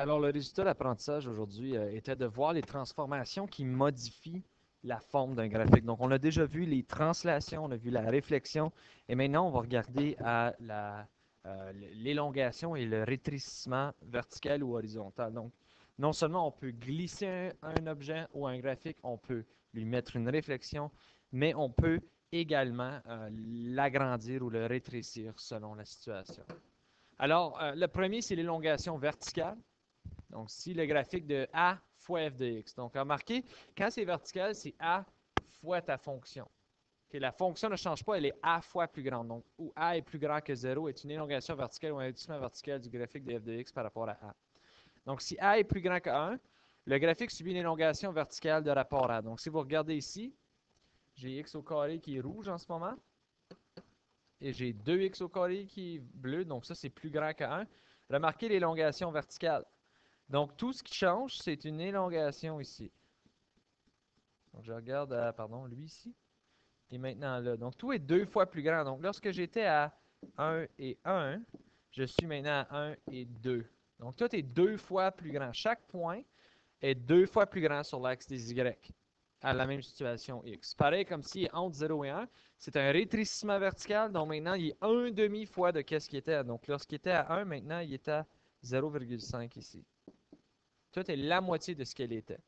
Alors, le résultat d'apprentissage aujourd'hui était de voir les transformations qui modifient la forme d'un graphique. Donc, on a déjà vu les translations, on a vu la réflexion, et maintenant, on va regarder à l'élongation et le rétrécissement vertical ou horizontal. Donc, non seulement on peut glisser un objet ou un graphique, on peut lui mettre une réflexion, mais on peut également l'agrandir ou le rétrécir selon la situation. Alors, le premier, c'est l'élongation verticale. Donc, si le graphique de A fois f de x. Donc, remarquez, quand c'est vertical, c'est A fois ta fonction. Okay, la fonction ne change pas, elle est A fois plus grande. Donc, où A est plus grand que 0 est une élongation verticale ou un rétrécissement vertical du graphique de f de x par rapport à A. Donc, si A est plus grand que 1, le graphique subit une élongation verticale de rapport à A. Donc, si vous regardez ici, j'ai x au carré qui est rouge en ce moment, et j'ai 2x au carré qui est bleu, donc ça, c'est plus grand que 1. Remarquez l'élongation verticale. Donc, tout ce qui change, c'est une élongation ici. Donc, je regarde, pardon, lui ici. Et maintenant là. Donc, tout est deux fois plus grand. Donc, lorsque j'étais à 1 et 1, je suis maintenant à 1 et 2. Donc, tout est deux fois plus grand. Chaque point est deux fois plus grand sur l'axe des Y à la même situation X. Pareil comme si entre 0 et 1, c'est un rétrécissement vertical. Donc, maintenant, il est 1 demi fois de qu'est-ce qu'il était. Donc, lorsqu'il était à 1, maintenant, il est à 0,5 ici. Tout est la moitié de ce qu'elle était.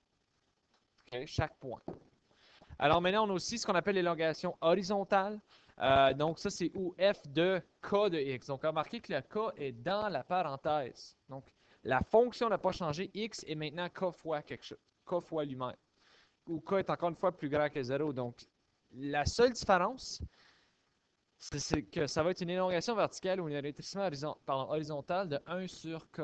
Okay? Chaque point. Alors maintenant, on a aussi ce qu'on appelle l'élongation horizontale. Donc ça, c'est où f de k de x. Donc remarquez que le k est dans la parenthèse. Donc la fonction n'a pas changé. X est maintenant k fois quelque chose. K fois lui-même. Où k est encore une fois plus grand que 0. Donc la seule différence, c'est que ça va être une élongation verticale ou un rétrécissement horizontal de 1 sur k.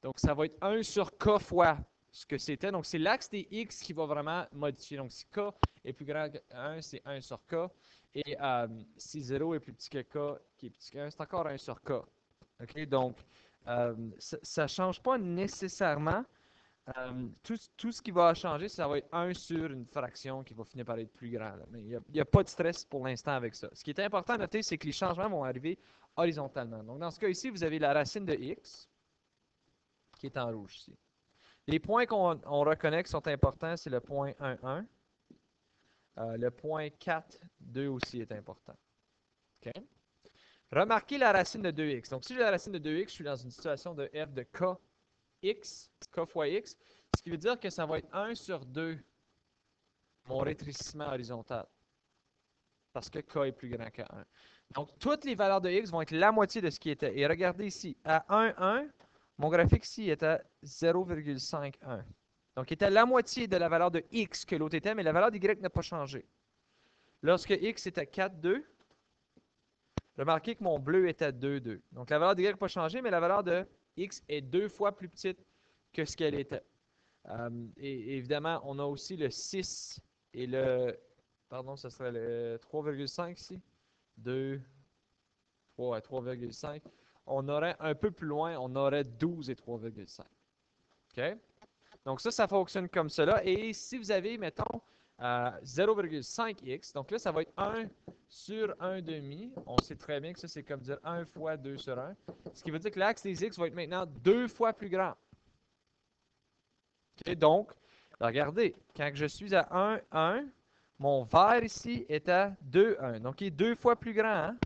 Donc, ça va être 1 sur k fois ce que c'était. Donc, c'est l'axe des x qui va vraiment modifier. Donc, si k est plus grand que 1, c'est 1 sur k. Et si 0 est plus petit que k, qui est petit que 1, c'est encore 1 sur k. OK? Donc, ça ne change pas nécessairement. Tout ce qui va changer, ça va être 1 sur une fraction qui va finir par être plus grand. Là. Mais il n'y a pas de stress pour l'instant avec ça. Ce qui est important à noter, c'est que les changements vont arriver horizontalement. Donc, dans ce cas ici, vous avez la racine de x qui est en rouge ici. Les points qu'on reconnaît qui sont importants, c'est le point 1, 1. Le point 4, 2 aussi est important. OK? Remarquez la racine de 2x. Donc, si j'ai la racine de 2x, je suis dans une situation de f de kx, k fois x, ce qui veut dire que ça va être 1 sur 2, mon rétrécissement horizontal, parce que k est plus grand que 1. Donc, toutes les valeurs de x vont être la moitié de ce qui était. Et regardez ici, à 1, 1, mon graphique ici est à 0,51. Donc, il était la moitié de la valeur de x que l'autre était, mais la valeur d'y n'a pas changé. Lorsque x est à 4, 2, remarquez que mon bleu est à 2, 2. Donc, la valeur d'y n'a pas changé, mais la valeur de x est deux fois plus petite que ce qu'elle était. Et évidemment, on a aussi le 6 et le... Pardon, ce serait le 3,5 ici. 2, 3 à 3,5. On aurait un peu plus loin, on aurait 12 et 3,5. OK? Donc ça fonctionne comme cela. Et si vous avez, mettons, 0,5x, donc là, ça va être 1 sur 1 demi. On sait très bien que ça, c'est comme dire 1 fois 2 sur 1. Ce qui veut dire que l'axe des x va être maintenant deux fois plus grand. Okay, donc, regardez, quand je suis à 1, 1, mon vert ici est à 2, 1. Donc, il est deux fois plus grand hein,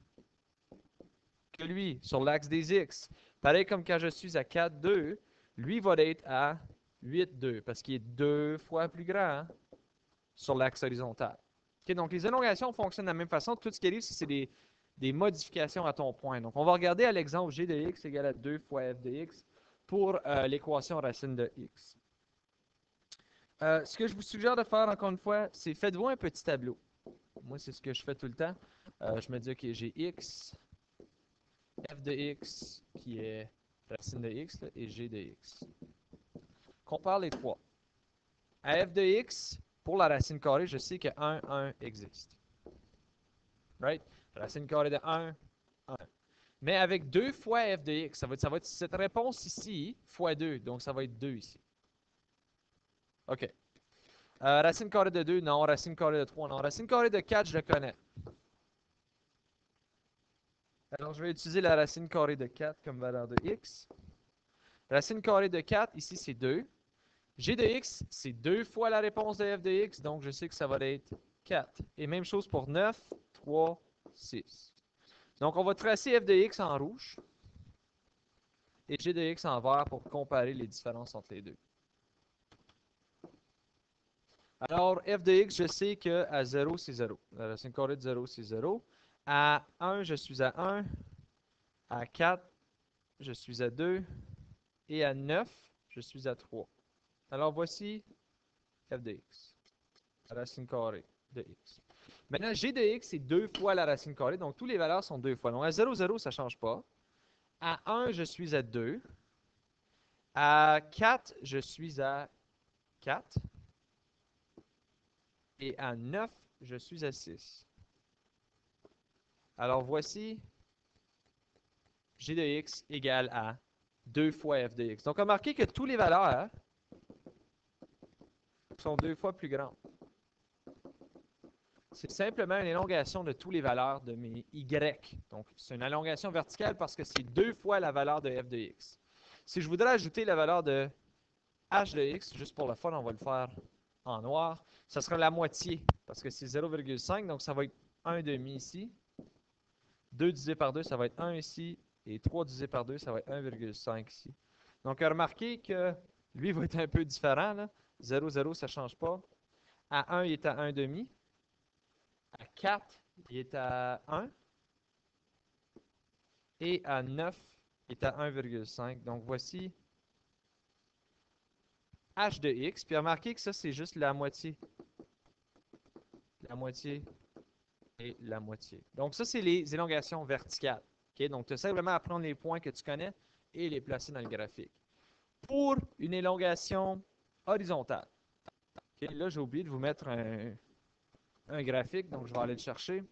que lui sur l'axe des x. Pareil comme quand je suis à 4, 2, lui va être à 8, 2 parce qu'il est deux fois plus grand hein, sur l'axe horizontal. Okay, donc, les élongations fonctionnent de la même façon. Tout ce qui arrive, c'est des modifications à ton point. Donc, on va regarder à l'exemple g de x égale à 2 fois f de x pour l'équation racine de x. Ce que je vous suggère de faire, encore une fois, c'est faites-vous un petit tableau. Moi, c'est ce que je fais tout le temps. Je me dis, OK, j'ai x, f de x, qui est racine de x, là, et g de x. Compare les trois. À f de x, pour la racine carrée, je sais que 1, 1 existe. Right? Racine carrée de 1, 1. Mais avec 2 fois f de x, ça va être cette réponse ici, fois 2. Donc, ça va être 2 ici. OK. Racine carrée de 2, non. Racine carrée de 3, non. Racine carrée de 4, je le connais. Alors, je vais utiliser la racine carrée de 4 comme valeur de x. Racine carrée de 4, ici c'est 2. G de x, c'est 2 fois la réponse de f de x, donc je sais que ça va être 4. Et même chose pour 9, 3, 6. Donc on va tracer f de x en rouge et g de x en vert pour comparer les différences entre les deux. Alors, f de x, je sais qu'à 0, c'est 0. La racine carrée de 0, c'est 0. À 1, je suis à 1. À 4, je suis à 2. Et à 9, je suis à 3. Alors, voici f de x. La racine carrée de x. Maintenant, g de x, c'est 2 fois la racine carrée. Donc, toutes les valeurs sont 2 fois. Donc, à 0, 0, ça ne change pas. À 1, je suis à 2. À 4, je suis à 4. Et à 9, je suis à 6. Alors, voici g de x égale à 2 fois f de x. Donc, remarquez que toutes les valeurs sont 2 fois plus grandes. C'est simplement une élongation de toutes les valeurs de mes y. Donc, c'est une élongation verticale parce que c'est 2 fois la valeur de f de x. Si je voudrais ajouter la valeur de h de x, juste pour le fun, on va le faire en noir, ça sera la moitié parce que c'est 0,5, donc ça va être 1 demi ici. 2 divisé par 2, ça va être 1 ici. Et 3 divisé par 2, ça va être 1,5 ici. Donc, remarquez que lui va être un peu différent. Là. 0, 0, ça ne change pas. À 1, il est à 1 demi. À 4, il est à 1. Et à 9, il est à 1,5. Donc, voici h de x. Puis remarquez que ça, c'est juste la moitié. La moitié et la moitié. Donc, ça, c'est les élongations verticales. Okay? Donc, tu as simplement à prendre les points que tu connais et les placer dans le graphique. Pour une élongation horizontale, okay? Là, j'ai oublié de vous mettre un graphique, donc je vais aller le chercher.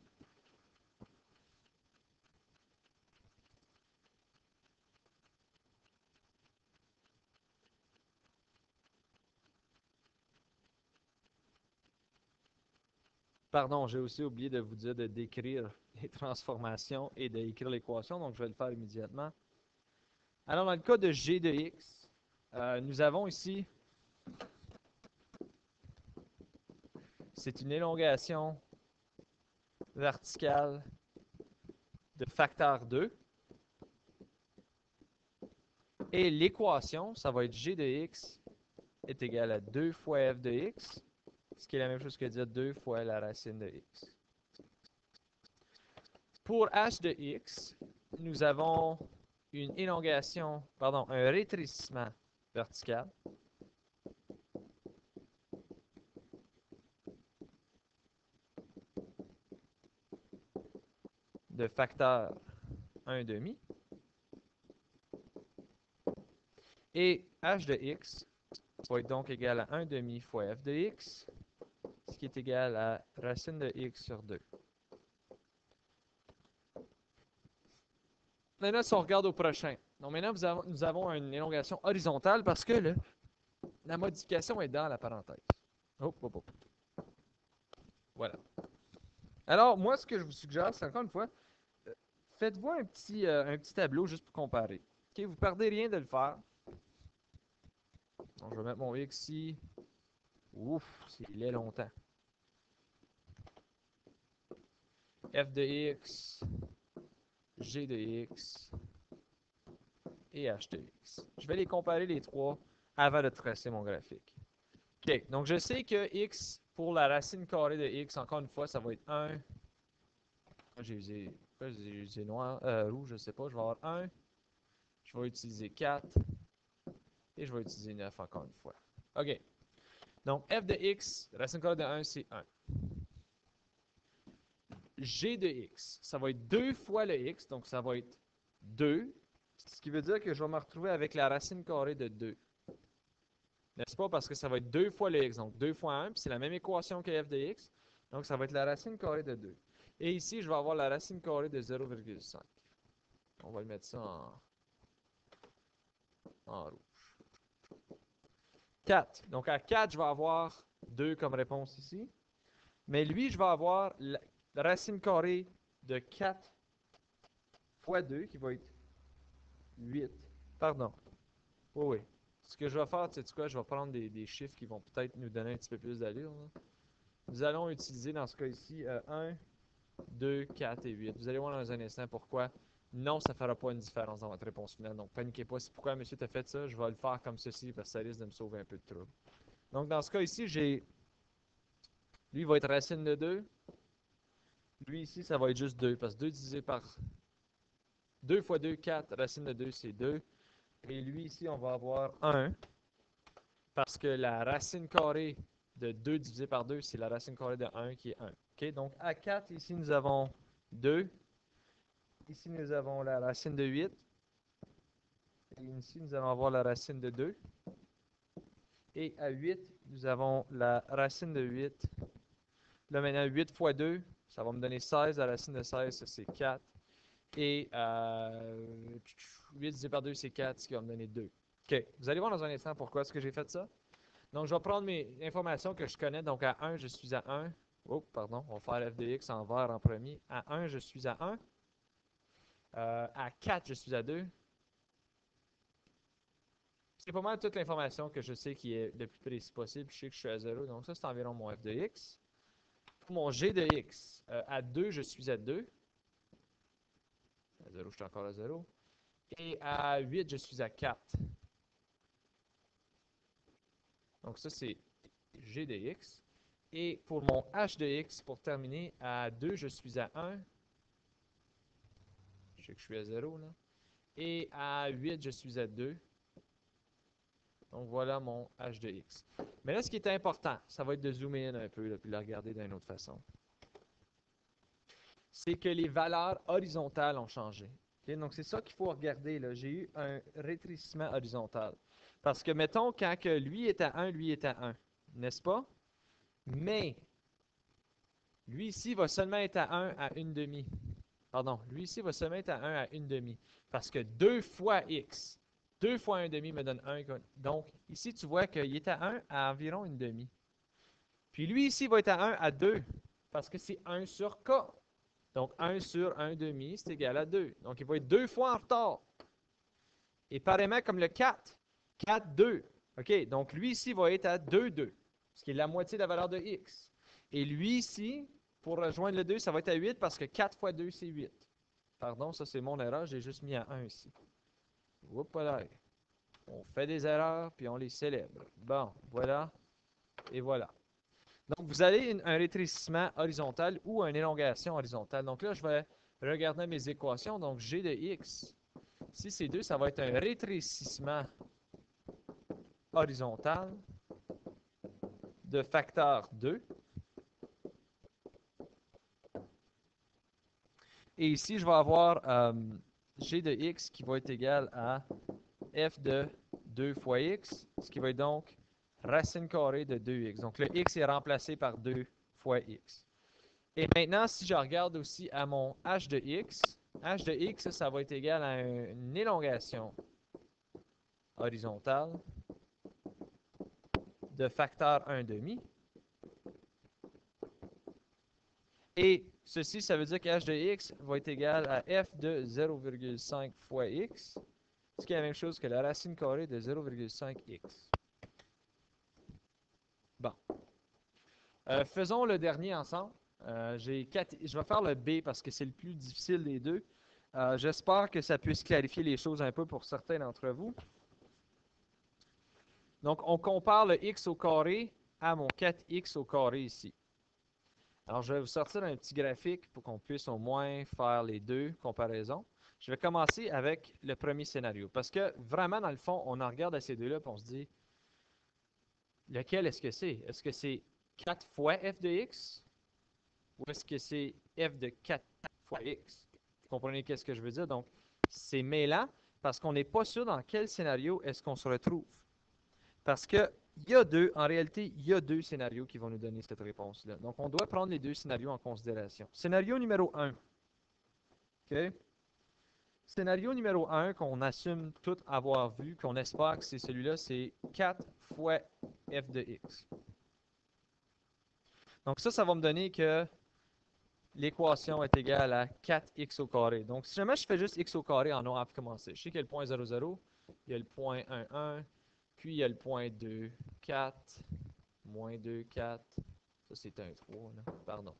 Pardon, j'ai aussi oublié de vous dire de décrire les transformations et d'écrire l'équation, donc je vais le faire immédiatement. Alors, dans le cas de g de x, nous avons ici, c'est une élongation verticale de facteur 2. Et l'équation, ça va être g de x est égal à 2 fois f de x, ce qui est la même chose que dire 2 fois la racine de x. Pour h de x, nous avons une élongation, pardon, un rétrécissement vertical de facteur 1 demi. Et h de x va être donc égal à 1 demi fois f de x, ce qui est égal à racine de x sur 2. Maintenant, si on regarde au prochain. Donc maintenant, nous avons une élongation horizontale parce que la modification est dans la parenthèse. Hop, hop, hop. Voilà. Alors, moi, ce que je vous suggère, c'est encore une fois, faites-vous un petit tableau juste pour comparer. Okay? Vous ne perdez rien de le faire. Donc, je vais mettre mon x ici. Ouf, il est longtemps. F de x, g de x et h de x. Je vais les comparer les trois avant de tracer mon graphique. OK, donc je sais que x, pour la racine carrée de x, encore une fois, ça va être 1. J'ai usé noir, rouge, je ne sais pas. Je vais avoir 1. Je vais utiliser 4. Et je vais utiliser 9 encore une fois. OK. Donc, f de x, racine carrée de 1, c'est 1. G de x, ça va être 2 fois le x, donc ça va être 2. Ce qui veut dire que je vais me retrouver avec la racine carrée de 2. N'est-ce pas? Parce que ça va être 2 fois le x, donc 2 fois 1, puis c'est la même équation que f de x. Donc, ça va être la racine carrée de 2. Et ici, je vais avoir la racine carrée de 0,5. On va le mettre ça en rouge. 4. Donc, à 4, je vais avoir 2 comme réponse ici. Mais lui, je vais avoir la racine carrée de 4 fois 2, qui va être 8. Pardon. Oui, oui. Ce que je vais faire, tu sais quoi, je vais prendre des chiffres qui vont peut-être nous donner un petit peu plus d'allure, là. Nous allons utiliser dans ce cas ici 1, 2, 4 et 8. Vous allez voir dans un instant pourquoi. Non, ça ne fera pas une différence dans votre réponse finale. Donc, paniquez pas. C'est pourquoi, monsieur, tu as fait ça. Je vais le faire comme ceci parce que ça risque de me sauver un peu de trouble. Donc, dans ce cas ici, j'ai. Lui, il va être racine de 2. Lui, ici, ça va être juste 2 parce que 2 divisé par 2 fois 2, 4. Racine de 2, c'est 2. Et lui, ici, on va avoir 1 parce que la racine carrée de 2 divisé par 2, c'est la racine carrée de 1 qui est 1. OK? Donc, à 4, ici, nous avons 2. Ici, nous avons la racine de 8. Et ici, nous allons avoir la racine de 2. Et à 8, nous avons la racine de 8. Là, maintenant, 8 fois 2, ça va me donner 16. La racine de 16, ça, c'est 4. Et 8 divisé par 2, c'est 4, ce qui va me donner 2. OK. Vous allez voir dans un instant pourquoi est-ce que j'ai fait ça. Donc, je vais prendre mes informations que je connais. Donc, à 1, je suis à 1. Oh, pardon, on va faire f de x en vert en premier. À 1, je suis à 1. À 4, je suis à 2. C'est pas mal toute l'information que je sais qui est le plus précis possible. Je sais que je suis à 0, donc ça, c'est environ mon f de x. Pour mon g de x, à 2, je suis à 2. À 0, je suis encore à 0. Et à 8, je suis à 4. Donc ça, c'est g de x. Et pour mon h de x, pour terminer, à 2, je suis à 1. Je sais que je suis à 0, là. Et à 8, je suis à 2. Donc voilà mon h de x. Mais là, ce qui est important, ça va être de zoomer in un peu, et de le regarder d'une autre façon. C'est que les valeurs horizontales ont changé. Okay? Donc, c'est ça qu'il faut regarder. J'ai eu un rétrécissement horizontal. Parce que, mettons, quand que lui est à 1, lui est à 1, n'est-ce pas? Mais, lui ici va seulement être à 1 à 1 demi. Pardon, lui ici va seulement être à 1 à 1 demi. Parce que 2 fois x, 2 fois 1 demi me donne 1. Donc, ici, tu vois qu'il est à 1 à environ 1 demi. Puis lui ici va être à 1 à 2. Parce que c'est 1 sur k. Donc, 1 sur 1 demi, c'est égal à 2. Donc, il va être 2 fois en retard. Et pareillement comme le 4. 4, 2. OK, donc lui ici va être à 2, 2, ce qui est la moitié de la valeur de x. Et lui ici, pour rejoindre le 2, ça va être à 8 parce que 4 fois 2, c'est 8. Pardon, ça c'est mon erreur, j'ai juste mis à 1 ici. Oups là. On fait des erreurs, puis on les célèbre. Bon, voilà, et voilà. Donc, vous avez un rétrécissement horizontal ou une élongation horizontale. Donc là, je vais regarder mes équations. Donc, g de x, si c'est 2, ça va être un rétrécissement horizontal de facteur 2. Et ici, je vais avoir g de x qui va être égal à f de 2 fois x, ce qui va être donc racine carrée de 2x. Donc, le x est remplacé par 2 fois x. Et maintenant, si je regarde aussi à mon h de x, ça va être égal à une élongation horizontale de facteur 1 demi. Et ceci, ça veut dire que h de x va être égal à f de 0,5 fois x, ce qui est la même chose que la racine carrée de 0,5x. Bon. Faisons le dernier ensemble. Je vais faire le B parce que c'est le plus difficile des deux. J'espère que ça puisse clarifier les choses un peu pour certains d'entre vous. Donc, on compare le x au carré à mon 4x au carré ici. Alors, je vais vous sortir un petit graphique pour qu'on puisse au moins faire les deux comparaisons. Je vais commencer avec le premier scénario. Parce que vraiment, dans le fond, on en regarde à ces deux-là et on se dit, lequel est-ce que c'est? Est-ce que c'est 4 fois f de x? Ou est-ce que c'est f de 4 fois x? Vous comprenez qu'est-ce que je veux dire? Donc, c'est mêlant parce qu'on n'est pas sûr dans quel scénario est-ce qu'on se retrouve. Parce que en réalité, il y a deux scénarios qui vont nous donner cette réponse-là. Donc, on doit prendre les deux scénarios en considération. Scénario numéro 1. OK? Scénario numéro 1 qu'on assume tout avoir vu, qu'on espère que c'est celui-là, c'est 4 fois f de x. Donc ça va me donner que l'équation est égale à 4x au carré. Donc si jamais je fais juste x au carré en noir pour commencer, je sais qu'il y a le point 0, 0. il y a le point 1, 1, puis il y a le point 2, 4, moins 2, 4. Ça, c'est un 3, là. Pardon.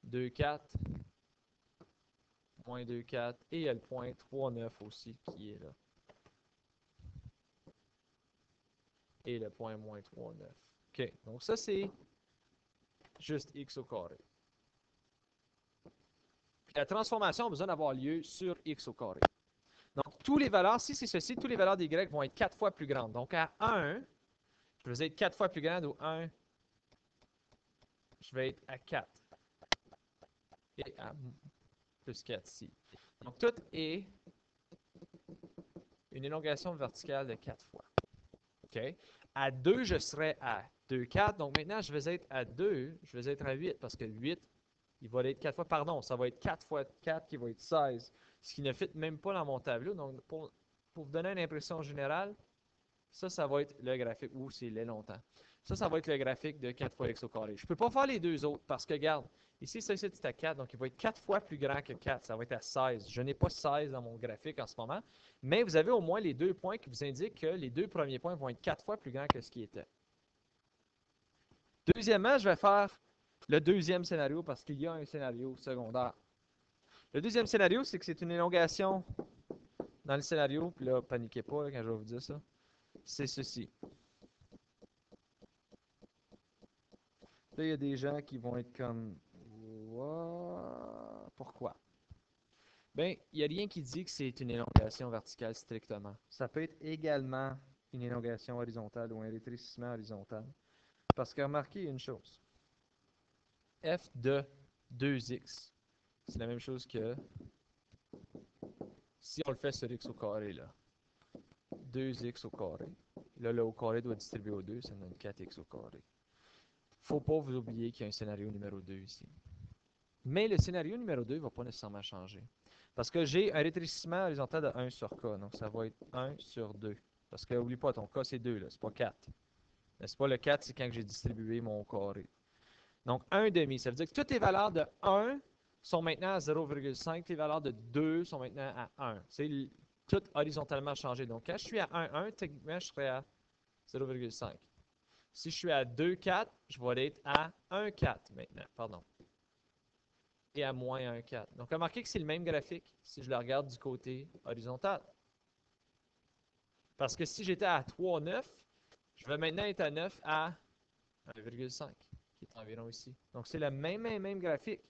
2, 4, moins 2, 4. Et il y a le point 3, 9 aussi qui est là. Et le point moins 3, 9. OK. Donc, ça, c'est juste x au carré. Puis la transformation a besoin d'avoir lieu sur x au carré. Donc, tous les valeurs, si c'est ceci, tous les valeurs des y vont être 4 fois plus grandes. Donc, à 1, je vais être 4 fois plus grande, ou 1, je vais être à 4. Et à plus 4 ici. Donc, tout est une élongation verticale de 4 fois. OK? À 2, je serai à 2, 4. Donc, maintenant, je vais être à 2, je vais être à 8, parce que 8, il va être 4 fois, pardon, ça va être 4 fois 4 qui va être 16, ce qui ne fit même pas dans mon tableau. Donc, pour vous donner une impression générale, ça va être le graphique, ou c'est les longtemps. Ça va être le graphique de 4 fois x au carré. Je ne peux pas faire les deux autres parce que, regarde, ici, ça ici, c'est à 4, donc il va être 4 fois plus grand que 4. Ça va être à 16. Je n'ai pas 16 dans mon graphique en ce moment, mais vous avez au moins les deux points qui vous indiquent que les deux premiers points vont être 4 fois plus grands que ce qui était. Deuxièmement, je vais faire le deuxième scénario parce qu'il y a un scénario secondaire. Le deuxième scénario, c'est que c'est une élongation dans le scénario, puis là, paniquez pas là, quand je vais vous dire ça. C'est ceci. Là, il y a des gens qui vont être comme pourquoi? Bien, il n'y a rien qui dit que c'est une élongation verticale strictement. Ça peut être également une élongation horizontale ou un rétrécissement horizontal. Parce que remarquez une chose. F de 2x, c'est la même chose que si on le fait sur x au carré, là. 2x au carré. Là, le au carré doit distribuer au 2, ça donne 4x au carré. Faut pas vous oublier qu'il y a un scénario numéro 2 ici. Mais le scénario numéro 2 ne va pas nécessairement changer. Parce que j'ai un rétrécissement horizontal de 1 sur k. Donc, ça va être 1 sur 2. Parce que, n'oublie pas, ton k, c'est 2, là. C'est pas 4. C'est pas le 4, c'est quand j'ai distribué mon carré. Donc, 1 demi. Ça veut dire que toutes les valeurs de 1 sont maintenant à 0,5. Les valeurs de 2 sont maintenant à 1. C'est tout horizontalement changé. Donc, quand je suis à 1, 1, techniquement, je serai à 0,5. Si je suis à 2, 4, je vais être à 1, 4 maintenant. Pardon. Et à moins 1, 4. Donc, remarquez que c'est le même graphique si je le regarde du côté horizontal. Parce que si j'étais à 3, 9, je vais maintenant être à 9 à 1,5, qui est environ ici. Donc, c'est le même graphique.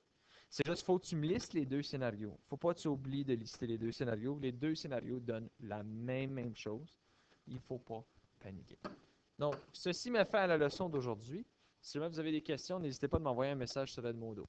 C'est juste qu'il faut que tu me listes les deux scénarios. Il ne faut pas que tu oublies de lister les deux scénarios. Les deux scénarios donnent la même chose. Il ne faut pas paniquer. Donc, ceci m'a fait à la leçon d'aujourd'hui. Si jamais vous avez des questions, n'hésitez pas à m'envoyer un message sur Edmodo.